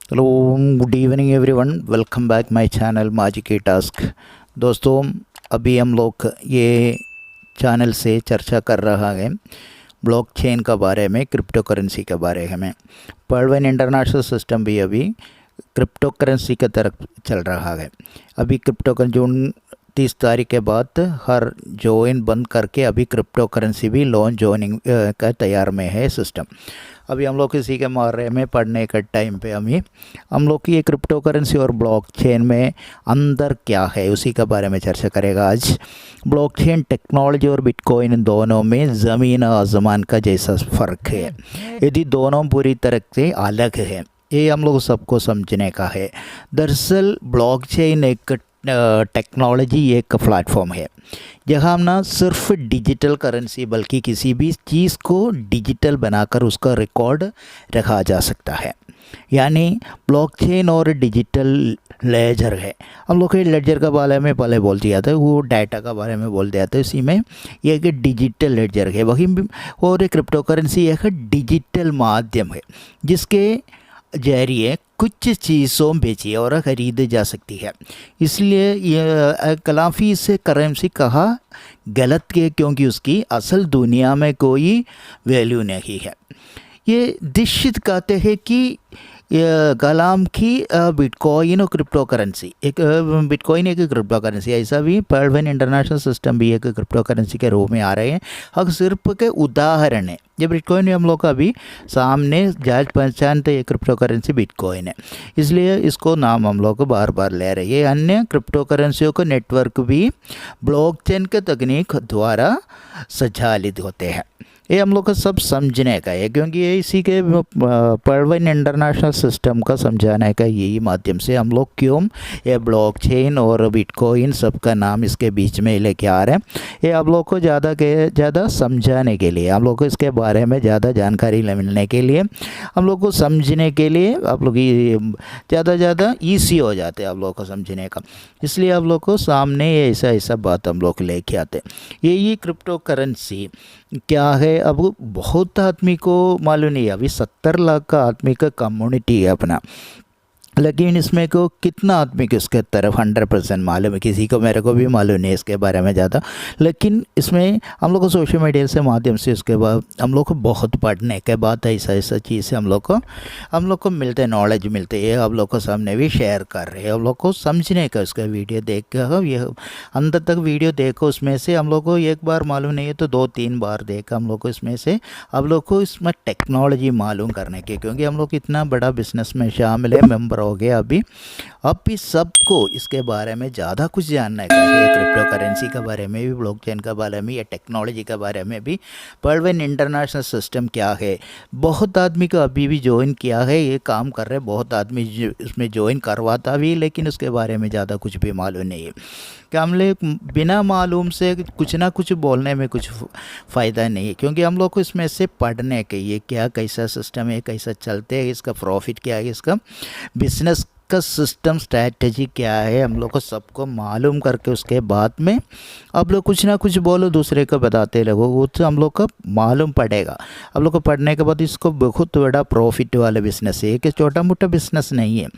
Hello, good evening everyone. Welcome back my channel magic E task. दोस्तों, अभी हम लोग ये चैनल से चर्चा कर रहा है ब्लॉकचेन के बारे में, क्रिप्टो करेंसी के बारे में। वर्ल्ड इंटरनेशनल सिस्टम भी अभी क्रिप्टो करेंसी की तरफ चल रहा है। अभी क्रिप्टो कर जून 30 तारीख के बाद हर ज्वाइन बंद करके अभी क्रिप्टो करेंसी भी लॉन्च ज्वाइनिंग का तैयार में है सिस्टम। अभी हम लोग इसी के मारे में पढ़ने के टाइम पे हम लोग की ये क्रिप्टो करेंसी और ब्लॉकचेन में अंदर क्या है उसी के बारे में चर्चा करेगा आज। ब्लॉकचेन टेक्नोलॉजी और बिटकॉइन इन दोनों में ज़मीन आसमान का जैसा फ़र्क है, यदि दोनों पूरी तरह से अलग है, ये हम लोग सबको समझने का है। दरअसल ब्लॉकचेन एक टेक्नोलॉजी एक प्लेटफॉर्म है जहाँ हम ना सिर्फ डिजिटल करेंसी बल्कि किसी भी चीज़ को डिजिटल बनाकर उसका रिकॉर्ड रखा जा सकता है। यानी ब्लॉकचेन और डिजिटल लेजर है। हम लोग लेजर के बारे में पहले बोल दिया था, वो डाटा का बारे में बोल दिया था। इसी में ये एक डिजिटल लेजर है वही, और क्रिप्टो करेंसी एक डिजिटल माध्यम है जिसके जरिए कुछ चीज़ों बेची और ख़रीदी जा सकती है। इसलिए ये काफ़ी इसे करेंसी कहा गलत है, क्योंकि उसकी असल दुनिया में कोई वैल्यू नहीं है। ये निश्चित कहते हैं कि कलाम की बिटकॉइन और क्रिप्टो करेंसी, एक बिटकॉइन एक क्रिप्टो करेंसी, ऐसा भी वर्ल्ड इंटरनेशनल सिस्टम भी एक क्रिप्टो करेंसी के रूप में आ रहे हैं। हम सिर्फ के उदाहरण है। ये बिटकॉइन में हम लोग का अभी सामने जांच पहचानते ये क्रिप्टो करेंसी बिटकॉइन है, इसलिए इसको नाम हम लोग बार बार ले रहे हैं। अन्य क्रिप्टो करेंसियों को नेटवर्क भी ब्लॉकचेन के तकनीक द्वारा संचालित होते हैं। ये हम लोग को सब समझने का है, क्योंकि ये इसी के वर्ल्ड इंटरनेशनल सिस्टम का समझाने का यही माध्यम से हम लोग क्यों ये ब्लॉकचेन और बिटकॉइन सबका नाम इसके बीच में लेके आ रहे हैं। ये आप लोग को ज़्यादा के ज़्यादा समझाने के लिए, हम लोग को इसके बारे में ज़्यादा जानकारी मिलने के लिए, हम लोग को समझने के लिए आप लोग ज़्यादा ईजी हो जाते हैं आप लोग को समझने का। इसलिए आप लोग को सामने ऐसा बात हम लोग लेके आते हैं। यही क्रिप्टो करेंसी क्या है, अब बहुत आदमी को मालूम नहीं है। अभी 70 लाख का आदमी का कम्युनिटी है अपना, लेकिन इसमें को कितना आदमी के उसके तरफ 100% मालूम है, किसी को, मेरे को भी मालूम नहीं है इसके बारे में ज़्यादा। लेकिन इसमें हम लोग को सोशल मीडिया से माध्यम से उसके बाद हम लोग को बहुत पढ़ने के बाद ऐसा चीज़ से हम लोग को मिलते, नॉलेज मिलते हैं। हम लोग को सामने भी शेयर कर रहे हैं, हम लोग को समझने का उसका वीडियो देख कर, ये अंदर तक वीडियो देखो, उसमें से हम लोग को एक बार मालूम नहीं है तो 2-3 बार देखा हम लोग को, इसमें से हम लोग को इसमें टेक्नोलॉजी मालूम करने की, क्योंकि हम लोग इतना बड़ा बिजनेस में शामिल है, मेंबर हो गया अभी। अब भी सबको इसके बारे में ज़्यादा कुछ जानना है, क्रिप्टो करेंसी के बारे में भी, ब्लॉकचेन के बारे में, या टेक्नोलॉजी के बारे में भी। वर्ल्ड इंटरनेशनल सिस्टम क्या है, बहुत आदमी को अभी भी ज्वाइन किया है, ये काम कर रहे हैं, बहुत आदमी इसमें ज्वाइन करवाता भी, लेकिन उसके बारे में ज़्यादा कुछ भी मालूम नहीं है। कि हम लोग बिना मालूम से कुछ ना कुछ बोलने में कुछ फ़ायदा नहीं है, क्योंकि हम लोग को इसमें से पढ़ने के ये क्या कैसा सिस्टम है, कैसा चलते हैं, इसका प्रॉफिट क्या है, इसका बिजनेस का सिस्टम स्ट्रैटेजी क्या है, हम लोग को सबको मालूम करके उसके बाद में आप लोग कुछ ना कुछ बोलो, दूसरे को बताते रहो, वो तो हम लोग को मालूम पड़ेगा। हम लोग को पढ़ने के बाद इसको बहुत बड़ा प्रॉफिट वाला बिजनेस है, कि छोटा मोटा बिजनेस नहीं है।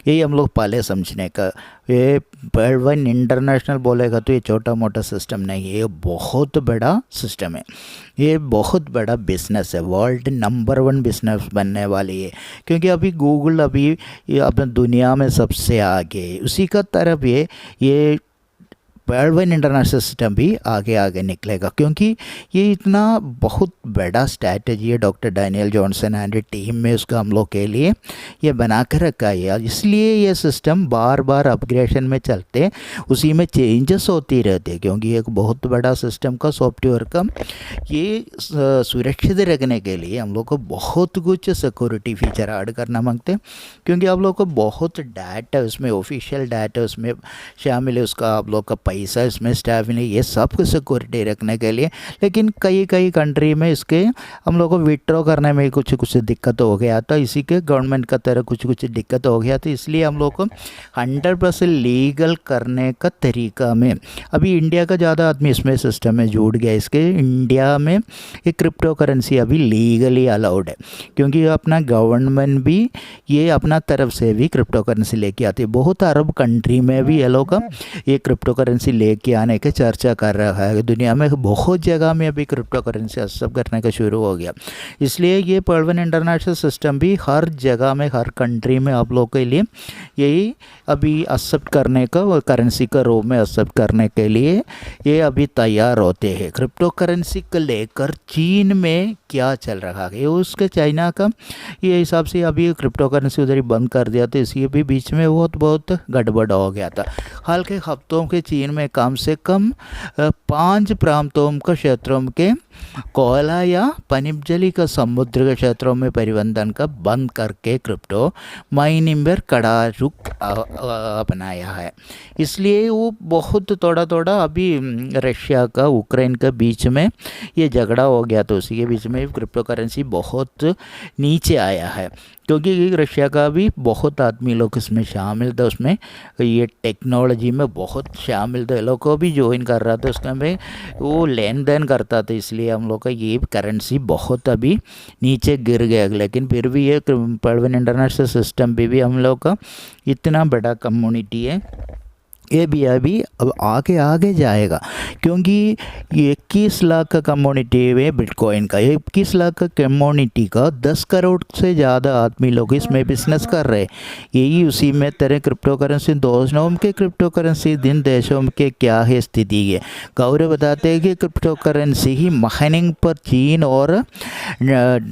यही हम लोग पहले समझने का। ये वर्ल्ड इंटरनेशनल बोलेगा तो ये छोटा मोटा सिस्टम नहीं है, ये बहुत बड़ा सिस्टम है, ये बहुत बड़ा बिजनेस है, वर्ल्ड नंबर 1 बिजनेस बनने वाली है। क्योंकि अभी गूगल अभी अपने दुनिया में सबसे आगे है, उसी का तरफ ये वर्ल्ड इंटरनेशनल सिस्टम भी आगे निकलेगा, क्योंकि ये इतना बहुत बड़ा स्ट्रैटेजी है doctor Daniel Johnson and team में उसका हम लोग के लिए ये बना कर रखा है। इसलिए ये सिस्टम बार बार अपग्रेडेशन में चलते, उसी में चेंजेस होती रहती है, क्योंकि एक बहुत बड़ा सिस्टम का सॉफ्टवेयर का ये सुरक्षित रखने के लिए हम लोग को बहुत कुछ सिक्योरिटी फीचर ऐड करना मांगते हैं, क्योंकि आप लोग को बहुत डाटा उसमें, ऑफिशियल डाटा उसमें शामिल है, उसका आप लोग का पैसा इसमें स्टाफ नहीं, ये सब कुछ सिक्योरिटी रखने के लिए। लेकिन कई कई कंट्री में इसके हम लोग को विड्रॉ करने में कुछ कुछ दिक्कत हो गया था, इसी के गवर्नमेंट का तरह कुछ कुछ दिक्कत हो गया, तो इसलिए हम लोग को 100% लीगल करने का तरीका में अभी इंडिया का ज़्यादा आदमी इसमें सिस्टम में जुड़ गया। इसके इंडिया में ये क्रिप्टो करेंसी अभी लीगली अलाउड है, क्योंकि अपना गवर्नमेंट भी ये अपना तरफ से भी क्रिप्टो करेंसी लेके आती है। बहुत अरब कंट्री में भी ये लोग ये क्रिप्टो करेंसी लेके आने की चर्चा कर रहा है। दुनिया में बहुत जगह में अभी क्रिप्टो करेंसी एक्सेप्ट करने का शुरू हो गया। इसलिए ये पर्वन इंटरनेशनल सिस्टम भी हर जगह में हर कंट्री में आप लोग के लिए यही अभी एक्सेप्ट करने का और करेंसी का रूप में एक्सेप्ट करने के लिए ये अभी तैयार होते हैं। क्रिप्टो करेंसी को लेकर चीन में क्या चल रहा है, उसके चाइना का ये हिसाब से अभी क्रिप्टो करेंसी उधर ही बंद कर दिया, तो इसी भी बीच में बहुत गड़बड़ हो गया था। हाल के हफ्तों के चीन में कम से कम 5 प्रांतों के क्षेत्रों के कोयला या पनिपजली का समुद्र के क्षेत्रों में परिवर्तन का बंद करके क्रिप्टो माइनिंग पर कड़ा रुख अपनाया है। इसलिए वो बहुत थोड़ा अभी रशिया का यूक्रेन के बीच में ये झगड़ा हो गया, तो उसी के बीच में क्रिप्टो करेंसी बहुत नीचे आया है, क्योंकि रशिया का भी बहुत आदमी लोग इसमें शामिल थे। उसमें ये टेक्नोलॉजी में बहुत शामिल थे, लोग को भी ज्वाइन कर रहा था, उसमें वो लेन देन करता था। इसलिए हम लोग का ये करेंसी बहुत अभी नीचे गिर गया। लेकिन फिर भी ये पर्वन इंटरनेशनल सिस्टम भी हम लोग का इतना बड़ा कम्युनिटी है, ये भी अभी अब आगे जाएगा, क्योंकि 21 लाख का कम्युनिटी है बिटकॉइन का। 21 लाख का कम्युनिटी का 10 करोड़ से ज़्यादा आदमी लोग इसमें बिजनेस कर रहे हैं। यही उसी में तरह क्रिप्टो करेंसी दोनों के क्रिप्टो करेंसी दिन देशों के क्या है स्थिति है। गौरव बताते हैं कि क्रिप्टो करेंसी ही माइनिंग पर चीन और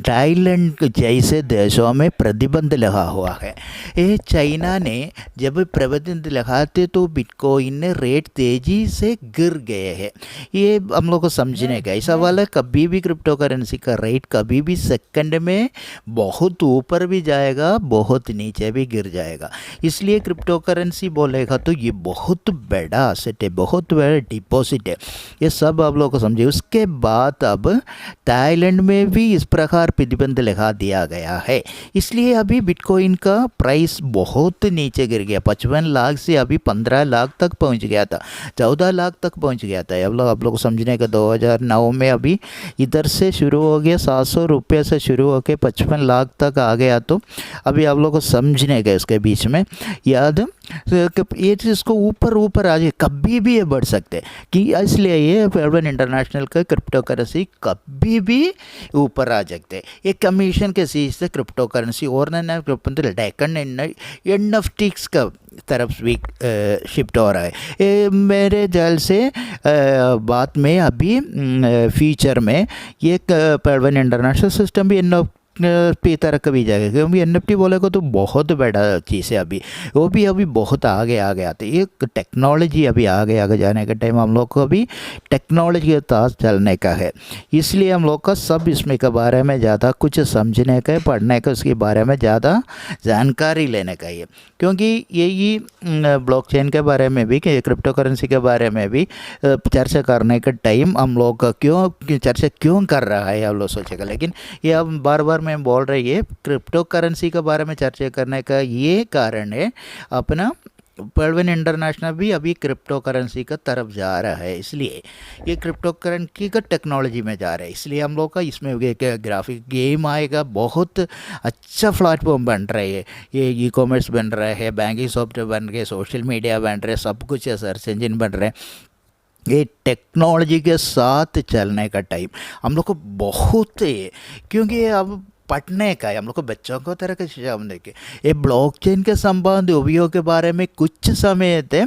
थाईलैंड जैसे देशों में प्रतिबंध लगा हुआ है। ये चाइना ने जब प्रतिबंध लगाते तो बिटकॉइन ने रेट तेजी से गिर गए हैं। ये हम लोग को समझने का ऐसा वाला, कभी भी क्रिप्टो करेंसी का रेट कभी भी सेकंड में बहुत ऊपर भी जाएगा, बहुत नीचे भी गिर जाएगा। इसलिए क्रिप्टो करेंसी बोलेगा तो ये बहुत बड़ा एसेट है, बहुत बड़ा डिपॉजिट है, ये सब आप लोग को समझिए। उसके बाद अब थाईलैंड में भी इस प्रकार प्रतिबंध लगा दिया गया है, इसलिए अभी बिटकॉइन का प्राइस बहुत नीचे गिर गया। 55 लाख से अभी 15 लाख तक पहुंच गया था, 14 लाख तक पहुंच गया था। अब लोग आप लोग समझने का 2009 में अभी इधर से शुरू हो गया, 700 रुपये से शुरू होकर 55 लाख तक आ गया। तो अभी आप लोग को समझने का इसके बीच में याद ये इसको ऊपर आ जाए, कभी भी ये बढ़ सकते कि इसलिए ये पर्वन इंटरनेशनल का क्रिप्टो करेंसी कभी भी ऊपर आ सकते। ये कमीशन के चीज से क्रिप्टो करेंसी और डेकन एनएफटीज का तरफ भी शिफ्ट हो रहा है। ये मेरे ख्याल से बात में अभी फ्यूचर में ये पर्वन इंटरनेशनल सिस्टम भी NFT तरह का भी जाएगा, क्योंकि NFT बोले को तो बहुत बड़ा चीज़ है। अभी वो भी अभी बहुत आगे आते, ये टेक्नोलॉजी अभी आगे जाने का टाइम हम लोग को अभी टेक्नोलॉजी के साथ चलने का है। इसलिए हम लोग का सब इसमें के बारे में ज़्यादा कुछ समझने का है, पढ़ने का, उसके बारे में ज़्यादा जानकारी लेने का है। क्योंकि यही ब्लॉकचेन के बारे में भी, क्रिप्टो करेंसी के बारे में भी चर्चा करने का टाइम हम लोग का चर्चा क्यों कर रहा है आप लोग सोचेगा। लेकिन ये अब बार मैं बोल रही है क्रिप्टो करेंसी के बारे में चर्चा करने का ये कारण है, अपना पर्वन इंटरनेशनल भी अभी क्रिप्टो करेंसी का तरफ जा रहा है। इसलिए ये क्रिप्टो करेंसी का टेक्नोलॉजी में जा रहा है। इसलिए हम लोग का इसमें ग्राफिक गेम आएगा, बहुत अच्छा प्लेटफॉर्म बन रहा है। ये ई-कॉमर्स बन रहा है, बैंकिंग सॉफ्टवेयर बन रहे, सोशल मीडिया बन रहे, सब कुछ है, सर्च इंजन बन रहे। ये टेक्नोलॉजी के साथ चलने का टाइम हम लोग को बहुत है, क्योंकि अब पढ़ने का है हम लोग को, बच्चों को तरह के शिक्षा के ये ब्लॉकचेन के संबंध उपयोग के बारे में कुछ समय से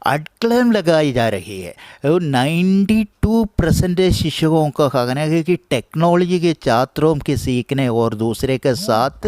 अटकलें लगाई जा रही है। 92% शिक्षकों का कहना है कि टेक्नोलॉजी के छात्रों के सीखने और दूसरे के साथ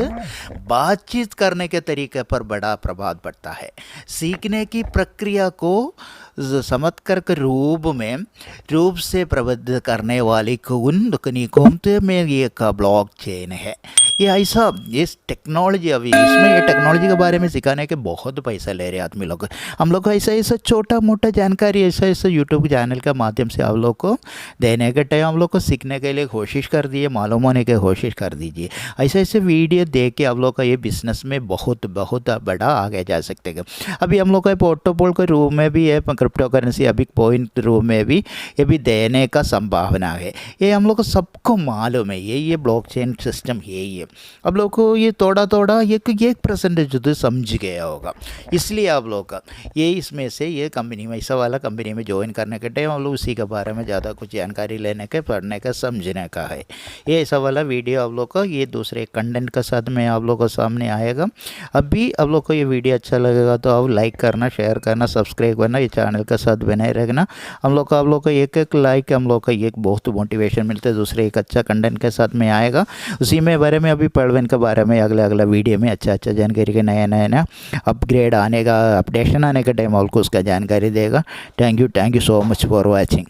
बातचीत करने के तरीके पर बड़ा प्रभाव पड़ता है। सीखने की प्रक्रिया को चमत्कार के रूप से प्रबंध करने वाली उन तकनीकों में एक ब्लॉकचेन है। ये ऐसा ये टेक्नोलॉजी अभी इसमें ये टेक्नोलॉजी के बारे में सिखाने के बहुत पैसा ले रहे हैं आदमी लोग। हम लोग को ऐसा ऐसा छोटा मोटा जानकारी ऐसा ऐसा यूट्यूब चैनल के माध्यम से आप लोग को देने के टाइम हम लोग को सीखने के लिए कोशिश कर दिए, मालूम होने की कोशिश कर दीजिए। ऐसे ऐसे वीडियो देख के आप लोग का ये बिज़नेस में बहुत बहुत बड़ा आगे जा सकते हैं। अभी हम लोग का पोर्टफोलियो के रूप में भी है, क्रिप्टो करेंसी अभी पॉइंट रूप में भी ये भी देने का संभावना है। ये हम लोग को सबको मालूम है, ये ब्लॉकचेन सिस्टम यही है। अब लोग को ये थोड़ा थोड़ा ये 1% तो समझ गया होगा, इसलिए आप लोग का ये इसमें से ये कंपनी में ऐसा वाला कंपनी में ज्वाइन करने के टाइम हम लोग उसी के बारे में ज़्यादा कुछ जानकारी लेने के, पढ़ने का, समझने का है। ये ऐसा वाला वीडियो आप लोग का ये दूसरे कंटेंट के साथ में आप लोग को सामने आएगा। अभी आप लोग को ये वीडियो अच्छा लगेगा तो आप लाइक करना, शेयर करना, सब्सक्राइब करना, ये चैनल के साथ बने रहना। हम लोग का आप लोग को एक लाइक हम लोग का एक बहुत मोटिवेशन मिलता है, दूसरे एक अच्छा कंटेंट के साथ में आएगा। उसी में बारे में अभी पढ़वन के बारे में अगला वीडियो में अच्छा जानकारी के नया अपग्रेड आने का, अपडेशन आने का टाइम आपको उसका जानकारी देगा। Thank you so much for watching.